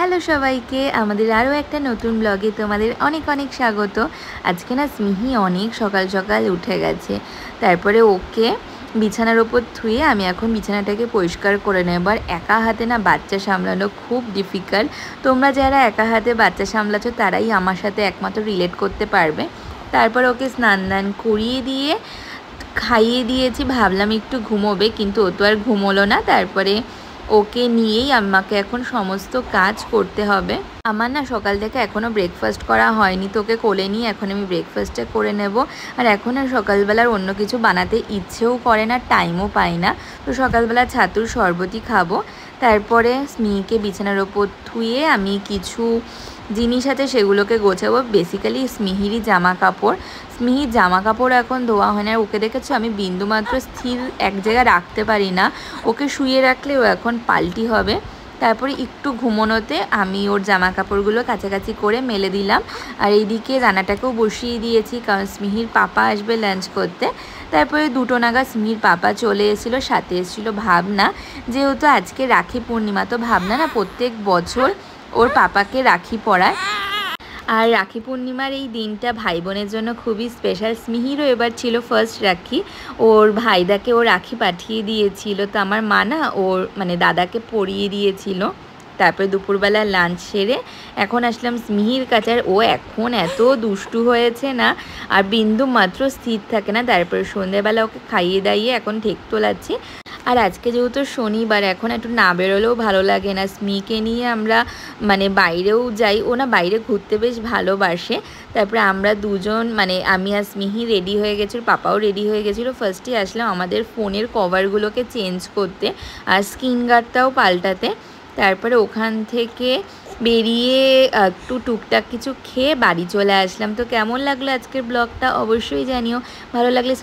Hello সবাইকে আমাদের আরও একটা নতুন ব্লগে তোমাদের অনেক অনেক স্বাগত। আজকে না স্মিহি অনেক সকাল সকাল উঠে গেছে, তারপরে ওকে বিছানার ওপর থুয়ে আমি এখন বিছানাটাকে পরিষ্কার করে নেব। আর একা হাতে না বাচ্চা সামলানো খুব ডিফিকাল্ট। তোমরা যারা একা হাতে বাচ্চা সামলাচ্ছ তারাই আমার সাথে একমাত্র রিলেট করতে পারবে। তারপর ওকে স্নান দান করিয়ে দিয়ে খাইয়ে দিয়েছি, ভাবলাম একটু ঘুমোবে, কিন্তু ও তো আর ঘুমোলো না। তারপরে ওকে নিয়েই আমাকে এখন সমস্ত কাজ করতে হবে। আমার না সকাল থেকে এখনও ব্রেকফাস্ট করা হয়নি, তোকে কোলে নিয়ে এখন আমি ব্রেকফাস্টটা করে নেব। আর এখন আর সকালবেলার অন্য কিছু বানাতে ইচ্ছেও করে না, টাইমও পাই না। তো সকালবেলা ছাতুর শরবতই খাবো। তারপরে স্মিকে বিছানার ওপর থুয়ে আমি কিছু জিনিস আছে সেগুলোকে গোছাবো। বেসিক্যালি স্মিহিরই জামা কাপড়। স্মিহির জামা কাপড় এখন ধোয়া হয় না। ওকে দেখেছো আমি বিন্দুমাত্র স্থির এক জায়গায় রাখতে পারি না, ওকে শুয়ে রাখলে ও এখন পাল্টি হবে। তারপরে একটু ঘুমোনোতে আমি ওর জামা কাপড়গুলো কাছাকাছি করে মেলে দিলাম। আর এইদিকে রান্নাটাকেও বসিয়ে দিয়েছি, কারণ স্মিহির পাপা আসবে লাঞ্চ করতে। তারপরে 2টো নাগাদ স্মিহির পাপা চলে এসেছিলো, সাথে এসেছিলো ভাবনা। যেহেতু আজকে রাখি পূর্ণিমা, তো ভাবনা না প্রত্যেক বছর ওর পাপাকে রাখি পরায়। আর রাখি পূর্ণিমার এই দিনটা ভাই বোনের জন্য খুবই স্পেশাল। স্মিহিরও এবার ছিল ফার্স্ট রাখি, ওর ভাইদাকে ও রাখি পাঠিয়ে দিয়েছিল। তো আমার মা না ওর মানে দাদাকে পরিয়ে দিয়েছিল। তারপরে দুপুরবেলা লাঞ্চ সেরে এখন আসলাম স্মিহির কাছে। আর ও এখন এত দুষ্টু হয়েছে না, আর বিন্দু মাত্র স্থির থাকে না। তারপরে সন্ধ্যেবেলা ওকে খাইয়ে দাইয়ে এখন ঠেক তোলাচ্ছি। আর আজকে যেহেতু শনিবার, এখন একটু না বেরোলেও ভালো লাগে না। স্মিকে নিয়ে আমরা মানে বাইরেও যাই, ও না বাইরে ঘুরতে বেশ ভালোবাসে। তারপরে আমরা দুজন মানে আমি আর স্মিহি রেডি হয়ে গেছিলো, পাপাও রেডি হয়ে গেছিলো। ফার্স্টে আসলাম আমাদের ফোনের কভারগুলোকে চেঞ্জ করতে আর স্ক্রিন গার্ডটাও পাল্টাতে। তারপরে ওখান থেকে বেরিয়ে একটু টুকটাক কিছু খেয়ে বাড়ি চলে আসলাম। তো কেমন লাগলো আজকের ব্লগটা অবশ্যই জানিও, ভালো লাগলে